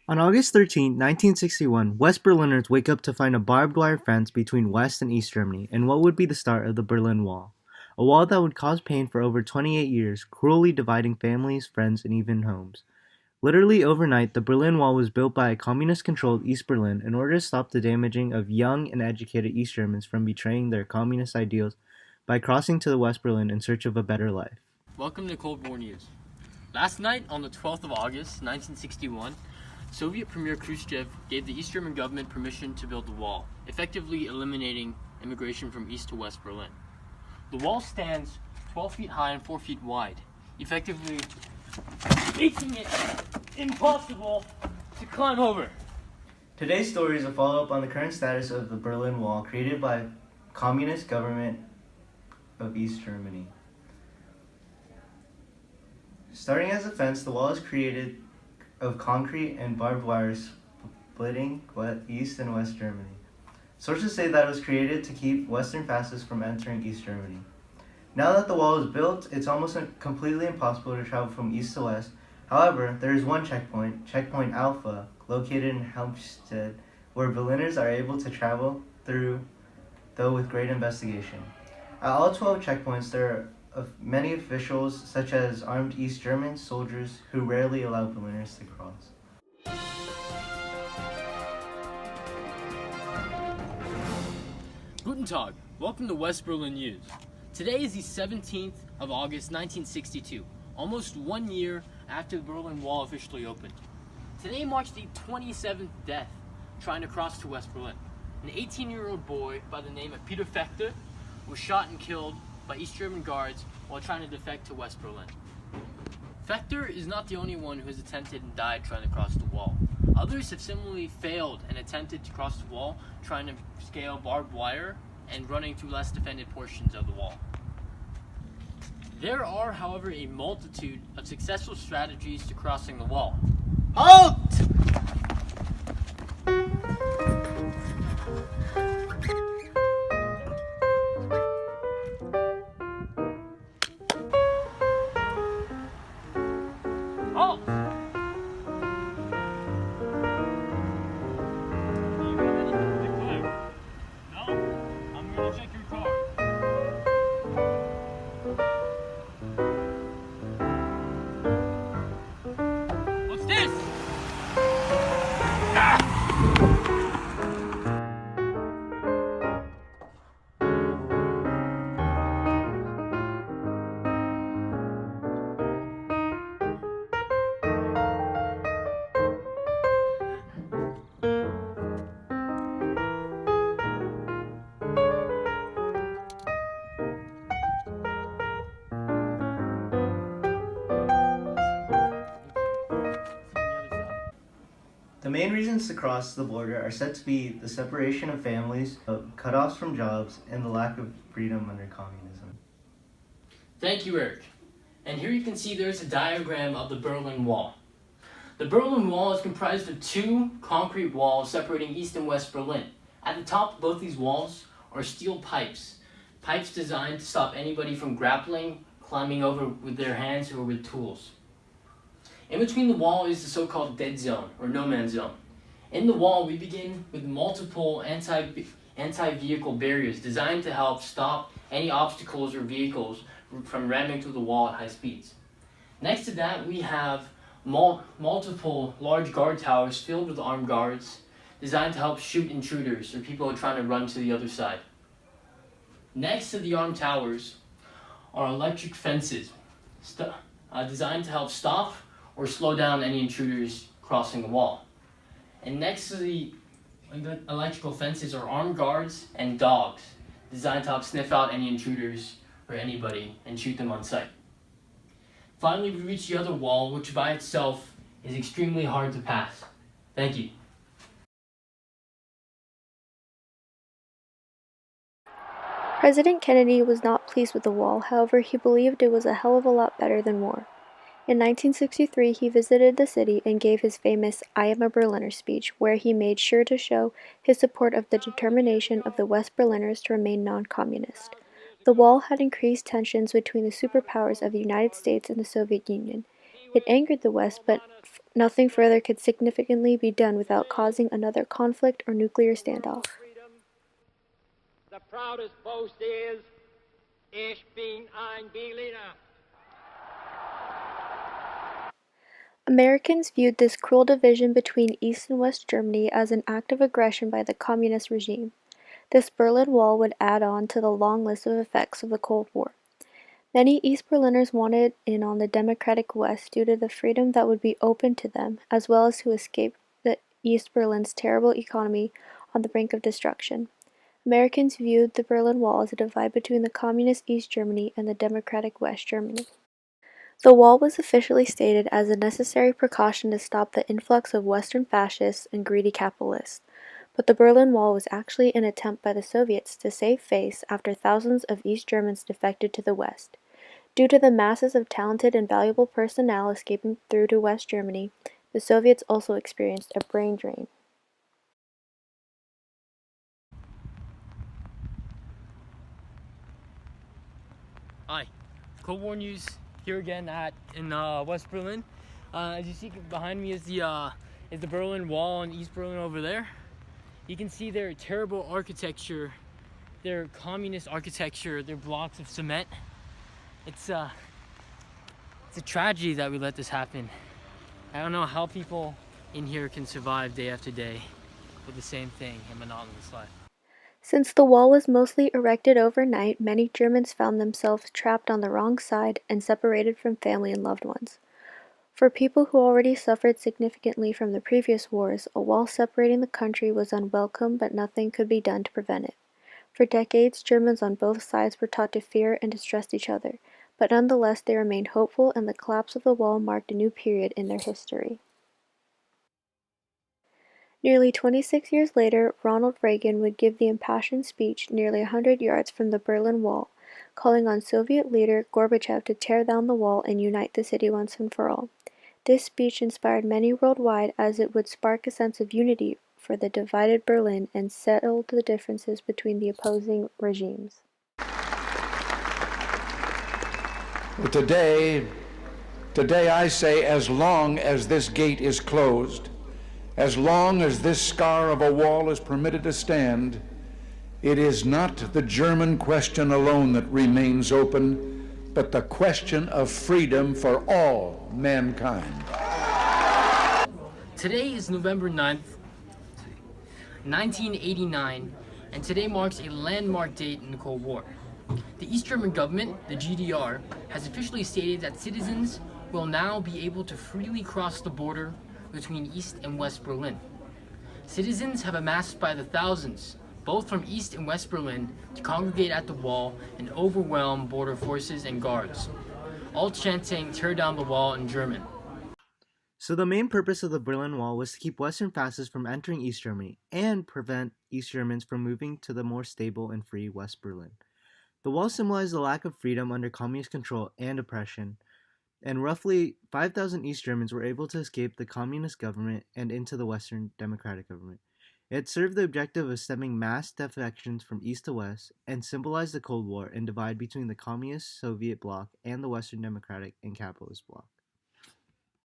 On August 13, 1961, West Berliners wake up to find a barbed wire fence between West and East Germany and what would be the start of the Berlin Wall. A wall that would cause pain for over 28 years, cruelly dividing families, friends, and even homes. Literally overnight, the Berlin Wall was built by a communist-controlled East Berlin in order to stop the damaging of young and educated East Germans from betraying their communist ideals by crossing to the West Berlin in search of a better life. Welcome to Cold War News. Last night, on the 12th of August, 1961, Soviet Premier Khrushchev gave the East German government permission to build the wall, effectively eliminating immigration from East to West Berlin. The wall stands 12 feet high and 4 feet wide, effectively making it impossible to climb over. Today's story is a follow-up on the current status of the Berlin Wall created by communist government of East Germany. Starting as a fence, the wall is created of concrete and barbed wire splitting East and West Germany. Sources say that it was created to keep Western fascists from entering East Germany. Now that the wall is built, it's almost completely impossible to travel from east to west. However, there is one checkpoint, Checkpoint Alpha, located in Helmstedt, where Berliners are able to travel through, though with great investigation. At all 12 checkpoints, there are many officials, such as armed East German soldiers, who rarely allow Berliners to cross. Guten Tag. Welcome to West Berlin News. Today is the 17th of August, 1962, almost 1 year after the Berlin Wall officially opened. Today marks the 27th death trying to cross to West Berlin. An 18-year-old boy by the name of Peter Fechter was shot and killed by East German guards while trying to defect to West Berlin. Fechter is not the only one who has attempted and died trying to cross the wall. Others have similarly failed and attempted to cross the wall, trying to scale barbed wire and running through less defended portions of the wall. There are, however, a multitude of successful strategies to crossing the wall. Halt! Halt! Do you have anything to declare? No? I'm going to check your car. What's this? The main reasons to cross the border are said to be the separation of families, cutoffs from jobs, and the lack of freedom under communism. Thank you, Eric. And here you can see there's a diagram of the Berlin Wall. The Berlin Wall is comprised of two concrete walls separating East and West Berlin. At the top of both these walls are steel pipes, pipes designed to stop anybody from grappling, climbing over with their hands or with tools. In between the wall is the so-called dead zone, or no man's zone. In the wall, we begin with multiple anti-vehicle barriers designed to help stop any obstacles or vehicles from ramming through the wall at high speeds. Next to that, we have multiple large guard towers filled with armed guards designed to help shoot intruders or people who are trying to run to the other side. Next to the armed towers are electric fences designed to help stop or slow down any intruders crossing the wall. And next to the electrical fences are armed guards and dogs, designed to help sniff out any intruders or anybody and shoot them on sight. Finally, we reach the other wall, which by itself is extremely hard to pass. Thank you. President Kennedy was not pleased with the wall, however he believed it was a hell of a lot better than war. In 1963, he visited the city and gave his famous "I am a Berliner" speech, where he made sure to show his support of the determination of the West Berliners to remain non-communist. The wall had increased tensions between the superpowers of the United States and the Soviet Union. It angered the West, but nothing further could significantly be done without causing another conflict or nuclear standoff. The proudest boast is, Ich bin ein Berliner. Americans viewed this cruel division between East and West Germany as an act of aggression by the communist regime. This Berlin Wall would add on to the long list of effects of the Cold War. Many East Berliners wanted in on the democratic West due to the freedom that would be open to them, as well as to escape the East Berlin's terrible economy on the brink of destruction. Americans viewed the Berlin Wall as a divide between the communist East Germany and the democratic West Germany. The wall was officially stated as a necessary precaution to stop the influx of Western fascists and greedy capitalists, but the Berlin Wall was actually an attempt by the Soviets to save face after thousands of East Germans defected to the West. Due to the masses of talented and valuable personnel escaping through to West Germany, the Soviets also experienced a brain drain. Hi, Cold War News here again in West Berlin. As you see behind me is the Berlin Wall in East Berlin over there. You can see their terrible architecture, their communist architecture, their blocks of cement. It's a tragedy that we let this happen. I don't know how people in here can survive day after day with the same thing, a monotonous life. Since the wall was mostly erected overnight, many Germans found themselves trapped on the wrong side and separated from family and loved ones. For people who already suffered significantly from the previous wars, a wall separating the country was unwelcome, but nothing could be done to prevent it. For decades, Germans on both sides were taught to fear and distrust each other, but nonetheless they remained hopeful, and the collapse of the wall marked a new period in their history. Nearly 26 years later, Ronald Reagan would give the impassioned speech nearly 100 yards from the Berlin Wall, calling on Soviet leader Gorbachev to tear down the wall and unite the city once and for all. This speech inspired many worldwide as it would spark a sense of unity for the divided Berlin and settle the differences between the opposing regimes. Today I say, as long as this gate is closed, as long as this scar of a wall is permitted to stand, it is not the German question alone that remains open, but the question of freedom for all mankind. Today is November 9th, 1989, and today marks a landmark date in the Cold War. The East German government, the GDR, has officially stated that citizens will now be able to freely cross the border between East and West Berlin. Citizens have amassed by the thousands, both from East and West Berlin, to congregate at the wall and overwhelm border forces and guards, all chanting "Tear down the wall" in German. So the main purpose of the Berlin Wall was to keep Western fascists from entering East Germany and prevent East Germans from moving to the more stable and free West Berlin. The wall symbolized the lack of freedom under communist control and oppression, and roughly 5,000 East Germans were able to escape the communist government and into the Western democratic government. It served the objective of stemming mass defections from east to west and symbolized the Cold War and divide between the communist Soviet bloc and the Western democratic and capitalist bloc.